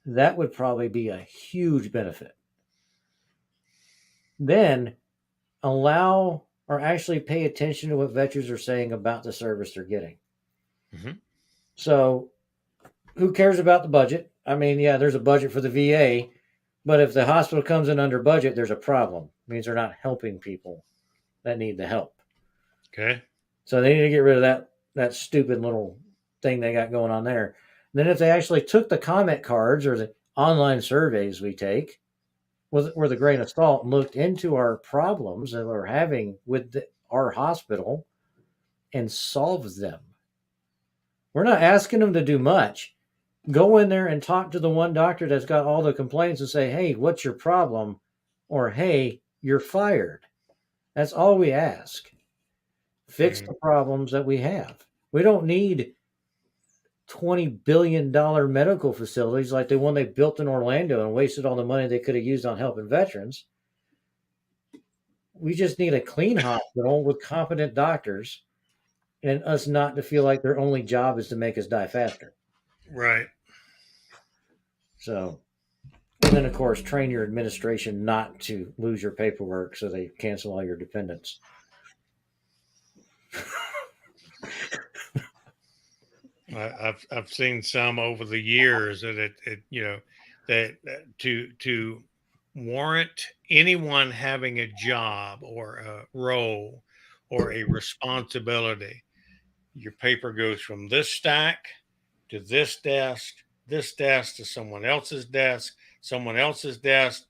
S2: that would probably be a huge benefit. Then allow or actually pay attention to what veterans are saying about the service they're getting.
S3: Mm-hmm.
S2: So who cares about the budget? I mean, yeah, there's a budget for the VA, but if the hospital comes in under budget, there's a problem. It means they're not helping people that need the help.
S3: Okay.
S2: So they need to get rid of that stupid little thing they got going on there. And then if they actually took the comment cards or the online surveys we take with a grain of salt and looked into our problems that we're having with our hospital and solved them. We're not asking them to do much. Go in there and talk to the one doctor that's got all the complaints and say, hey, what's your problem? Or, hey, you're fired. That's all we ask. Fix the problems that we have. We don't need $20 billion medical facilities like the one they built in Orlando and wasted all the money they could have used on helping veterans. We just need a clean hospital with competent doctors and us not to feel like their only job is to make us die faster.
S3: Right.
S2: So, and then of course, train your administration not to lose your paperwork so they cancel all your dependents.
S3: I've seen some over the years that that to warrant anyone having a job or a role or a responsibility, your paper goes from this stack to this desk to someone else's desk,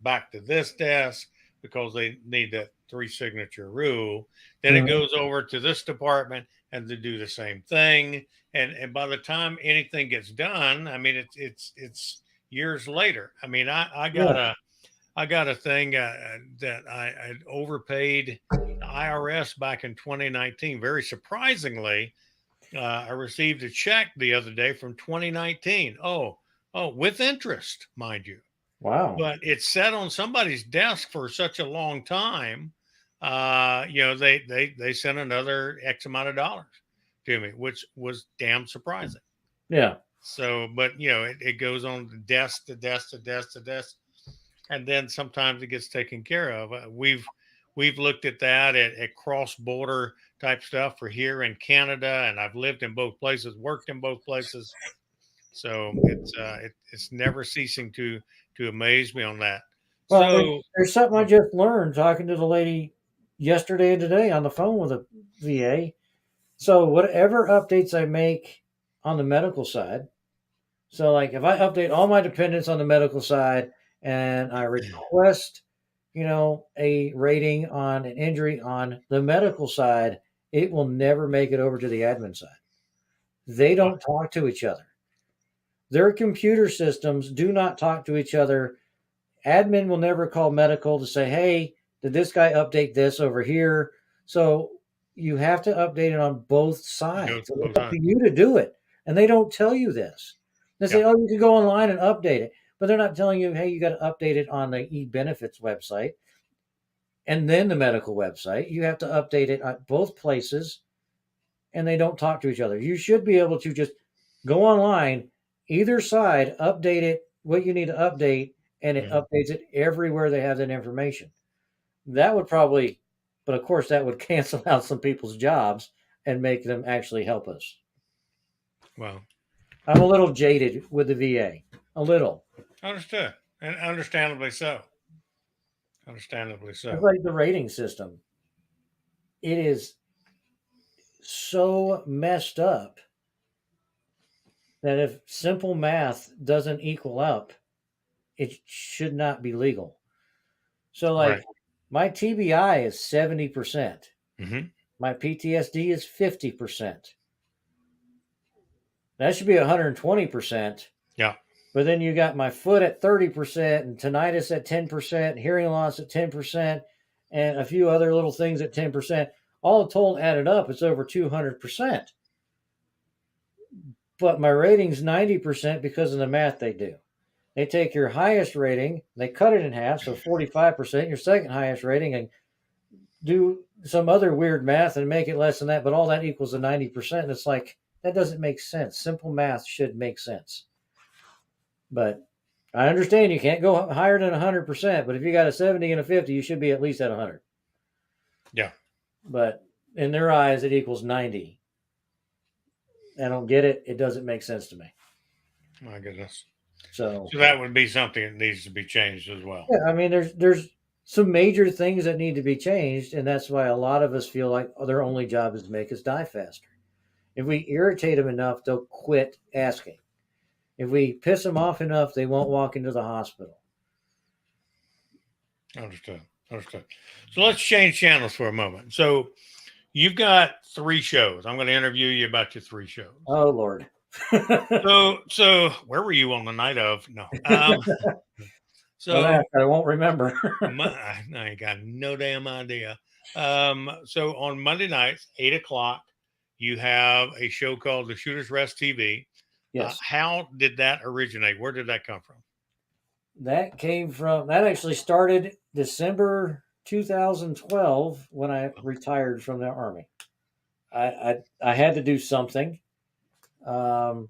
S3: back to this desk, because they need that 3 signature rule. Then it goes over to this department and they do the same thing. And by the time anything gets done, I mean, it's years later. I mean, I got a thing that I overpaid the IRS back in 2019. Very surprisingly, I received a check the other day from 2019. Oh, with interest, mind you.
S2: Wow.
S3: But it sat on somebody's desk for such a long time. They sent another X amount of dollars to me, which was damn surprising.
S2: Yeah.
S3: So, but it goes on desk to desk to desk to desk, and then sometimes it gets taken care of. We've looked at that at cross border type stuff for here in Canada, and I've lived in both places, worked in both places, so it's never ceasing to amaze me on that.
S2: Well,
S3: So
S2: there's something I just learned talking to the lady yesterday and today on the phone with a VA. So whatever updates I make on the medical side, So, like, if I update all my dependents on the medical side and I request, a rating on an injury on the medical side, it will never make it over to the admin side. They don't talk to each other. Their computer systems do not talk to each other. Admin will never call medical to say, hey, did this guy update this over here? So you have to update it on both sides. It's up to you to do it. And they don't tell you this. They say, oh, you can go online and update it. But they're not telling you, hey, you got to update it on the e-benefits website and then the medical website. You have to update it at both places, and they don't talk to each other. You should be able to just go online, either side, update it, what you need to update, and it updates it everywhere they have that information. That would probably, but of course, that would cancel out some people's jobs and make them actually help us.
S3: Well,
S2: I'm a little jaded with the VA. A little.
S3: Understood. And understandably so. Understandably so.
S2: It's like the rating system. It is so messed up that if simple math doesn't equal up, it should not be legal. So, like, my TBI is 70%. My PTSD is 50%. That should be 120%.
S3: Yeah.
S2: But then you got my foot at 30% and tinnitus at 10%, hearing loss at 10%, and a few other little things at 10%. All told, added up, it's over 200%. But my rating's 90% because of the math they do. They take your highest rating, they cut it in half, so 45%, your second highest rating, and do some other weird math and make it less than that, but all that equals a 90%. And it's like, that doesn't make sense. Simple math should make sense. But I understand you can't go higher than 100%, but if you got a 70 and a 50, you should be at least at 100.
S3: Yeah.
S2: But in their eyes, it equals 90. I don't get it. It doesn't make sense to me.
S3: My goodness.
S2: So
S3: that would be something that needs to be changed as well.
S2: Yeah, I mean, there's some major things that need to be changed, and that's why a lot of us feel like their only job is to make us die faster. If we irritate them enough, they'll quit asking. If we piss them off enough, they won't walk into the hospital.
S3: Understood. So let's change channels for a moment. So you've got 3 shows. I'm going to interview you about your 3 shows.
S2: Oh, Lord.
S3: So where were you on the night of? No.
S2: I won't remember.
S3: I got no damn idea. So on Monday nights, 8:00, you have a show called The Shooter's Rest TV.
S2: Yes.
S3: How did that originate? Where did that come from?
S2: That actually started December 2012 when I retired from the Army. I had to do something. And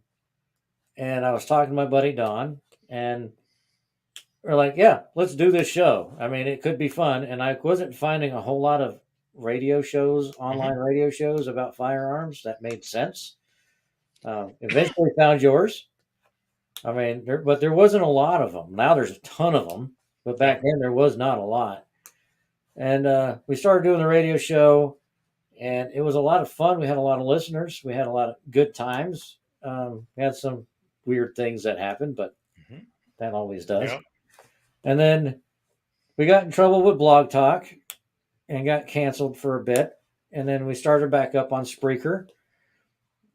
S2: I was talking to my buddy Don, and we're like, yeah, let's do this show. I mean, it could be fun. And I wasn't finding a whole lot of radio shows, online radio shows about firearms that made sense. Eventually found yours. I mean, but there wasn't a lot of them. Now there's a ton of them, but back then there was not a lot. And we started doing the radio show, and it was a lot of fun. We had a lot of listeners. We had a lot of good times. We had some weird things that happened, but that always does. Yep. And then we got in trouble with Blog Talk and got canceled for a bit. And then we started back up on Spreaker.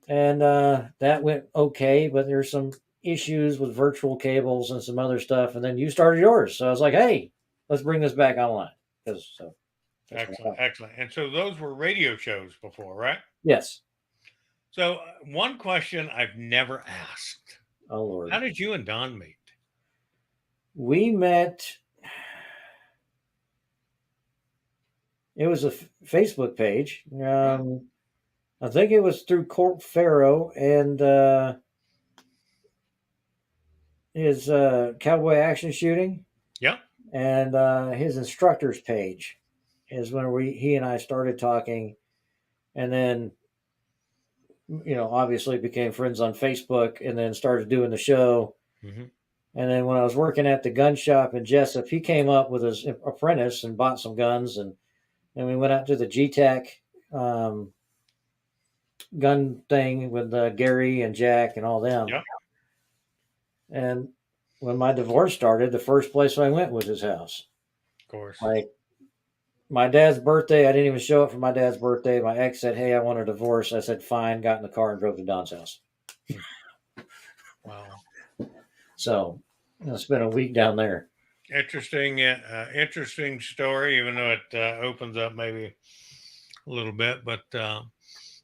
S2: And that went okay, but there's some issues with virtual cables and some other stuff. And then you started yours. So I was like, hey, let's bring this back online.
S3: Excellent. And so those were radio shows before, right?
S2: Yes.
S3: So one question I've never asked.
S2: Oh, Lord.
S3: How did you and Don meet?
S2: We met. It was a Facebook page. I think it was through Court Farrow and his cowboy action shooting.
S3: Yeah.
S2: And his instructor's page is when he and I started talking, and then obviously became friends on Facebook, and then started doing the show. And then when I was working at the gun shop in Jessup, he came up with his apprentice and bought some guns, and then we went out to the GTAC gun thing with Gary and Jack and all them.
S3: Yep.
S2: And when my divorce started, the first place I went was his house.
S3: Of course.
S2: Like my dad's birthday, I didn't even show up for my dad's birthday. My ex said, "Hey, I want a divorce." I said, "Fine." Got in the car and drove to Don's house.
S3: Wow.
S2: So I spent a week down there.
S3: Interesting story, even though it opens up maybe a little bit. But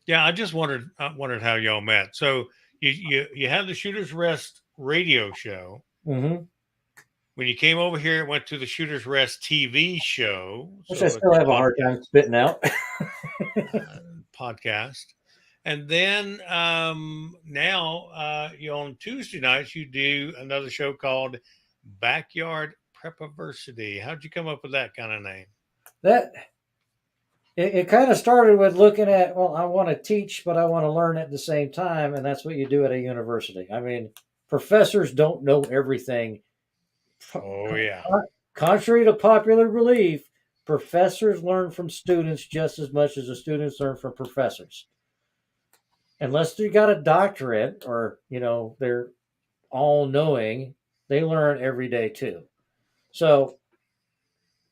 S3: yeah, I wondered how y'all met. So you had the Shooters Rest radio show.
S2: Mm-hmm.
S3: When you came over here, it went to the Shooters Rest TV show.
S2: Which I
S3: So it's
S2: still
S3: a
S2: have a hard time spitting out.
S3: podcast. And then now on Tuesday nights you do another show called Backyard Prepaversity. How'd you come up with that kind of name?
S2: That it kind of started with looking at, well, I want to teach, but I want to learn at the same time, and that's what you do at a university. I mean, professors don't know everything.
S3: Oh yeah.
S2: Contrary to popular belief, professors learn from students just as much as the students learn from professors. Unless they got a doctorate or, they're all knowing, they learn every day too. So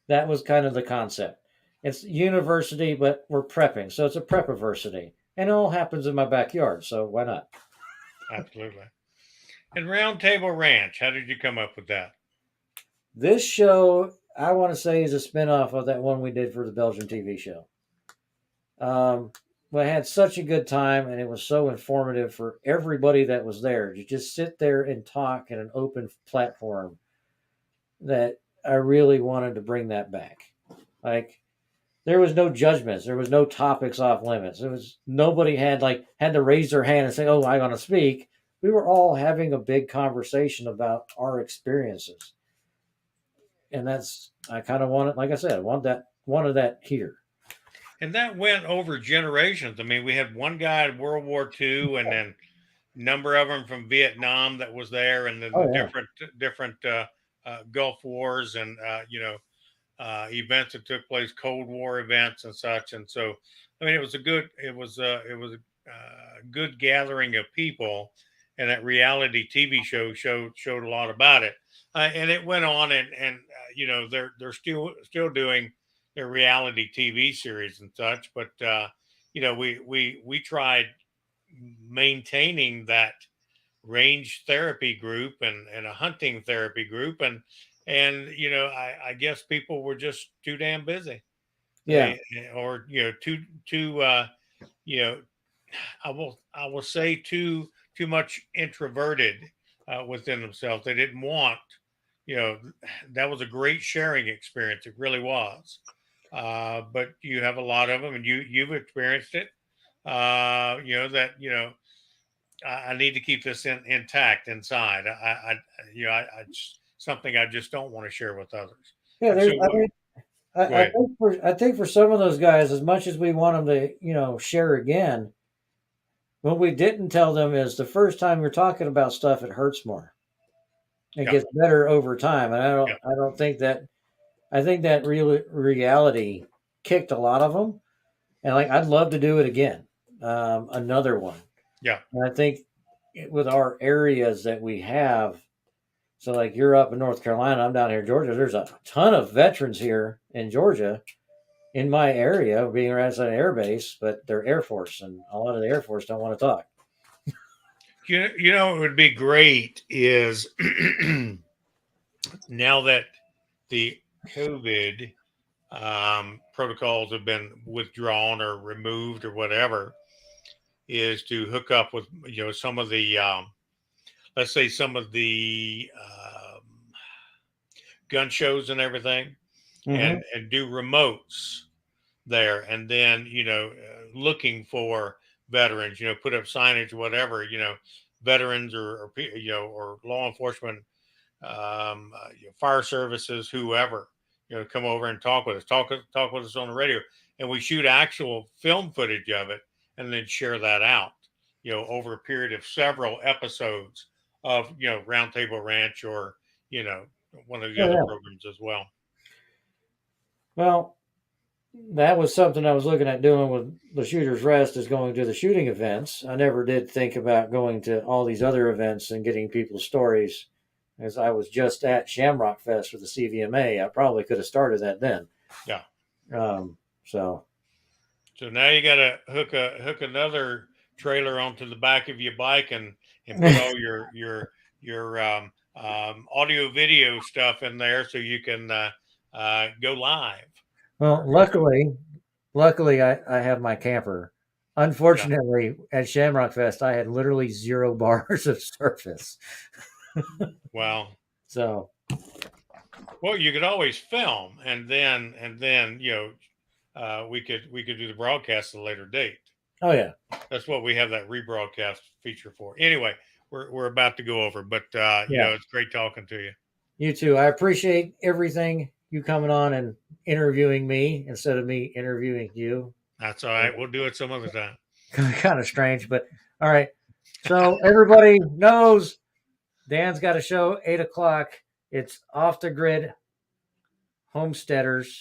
S2: that was kind of the concept. It's university, but we're prepping. So it's a prepaversity. And it all happens in my backyard. So why not?
S3: Absolutely. And Roundtable Ranch, how did you come up with that?
S2: This show, I want to say, is a spinoff of that one we did for the Belgian TV show. I had such a good time, and it was so informative for everybody that was there. You just sit there and talk in an open platform that I really wanted to bring that back. Like, there was no judgments. There was no topics off limits. It was nobody had to raise their hand and say, "Oh, I want to speak." We were all having a big conversation about our experiences, and that's I kind of wanted, like I said, I wanted that here.
S3: And that went over generations. I mean, we had one guy in World War II, and then a number of them from Vietnam that was there, and then
S2: Oh
S3: the
S2: yeah,
S3: different Gulf Wars and events that took place, Cold War events and such. And so, I mean, it was a good gathering of people, and that reality TV show showed a lot about it. And it went on, and they're still doing their reality TV series and such. But we tried maintaining that range therapy group and a hunting therapy group, and I guess people were just too damn busy.
S2: yeah,
S3: Or too you know I will say too much introverted within themselves. They didn't want, you know that was a great sharing experience. It really was. But you have a lot of them, and you've experienced it. That I need to keep this intact inside. I just, something I just don't want to share with others.
S2: yeah.
S3: And
S2: There's,
S3: so,
S2: I mean,
S3: go
S2: I
S3: ahead.
S2: think for some of those guys, as much as we want them to, share again, what we didn't tell them is the first time you're talking about stuff, it hurts more. It
S3: Yeah,
S2: gets better over time, and
S3: yeah,
S2: I don't think that. I think that reality kicked a lot of them, and I'd love to do it again, another one.
S3: yeah.
S2: And I think with our areas that we have, so like you're up in North Carolina, I'm down here in Georgia. There's a ton of veterans here in Georgia, in my area, being right outside an air base, but they're Air Force, and a lot of the Air Force don't want to talk.
S3: What would be great is now that the COVID protocols have been withdrawn or removed or whatever, is to hook up with some of the let's say some of the gun shows and everything,
S2: Mm-hmm.
S3: and do remotes there, and then looking for veterans, put up signage, whatever, veterans or law enforcement, fire services, whoever, come over and talk with us, talk with us on the radio, and we shoot actual film footage of it, and then share that out, over a period of several episodes of Roundtable Ranch, or you know one of the
S2: Oh
S3: other
S2: yeah.
S3: programs as well.
S2: Well, that was something I was looking at doing with the Shooter's Rest, is going to the shooting events. I never did think about going to all these other events and getting people's stories, as I was just at Shamrock Fest for the CVMA. I probably could have started that then.
S3: Yeah.
S2: So
S3: now you got to hook another trailer onto the back of your bike and put all your audio video stuff in there so you can go live.
S2: well, luckily I have my camper. Unfortunately, at Shamrock Fest, I had literally 0 bars of surface.
S3: Well,
S2: So
S3: you could always film and then we could do the broadcast at a later date.
S2: oh yeah.
S3: That's what we have that rebroadcast feature for. Anyway, we're about to go over, but it's great talking to you.
S2: You too. I appreciate everything, you coming on and interviewing me instead of me interviewing you.
S3: That's all right. We'll do it some other time.
S2: Kind of strange, but all right. So everybody knows Dan's got a show 8:00. It's Off the Grid Homesteading.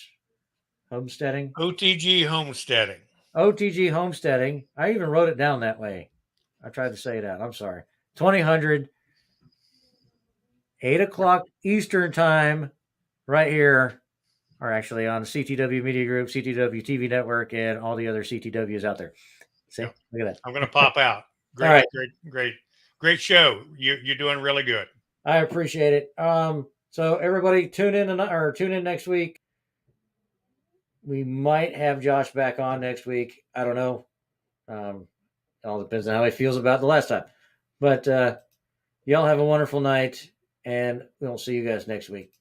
S3: OTG Homesteading.
S2: OTG Homesteading. I even wrote it down that way. I tried to say it out. I'm sorry. 2000, 8:00 Eastern time, right here, or actually on the CTW Media Group, CTW TV Network, and all the other CTWs out there. See, look at that.
S3: I'm going to pop out. Great,
S2: all right.
S3: great show. You're doing really good.
S2: I appreciate it. So everybody tune in next week. We might have Josh back on next week. I don't know. It all depends on how he feels about the last time. But y'all have a wonderful night, and we'll see you guys next week.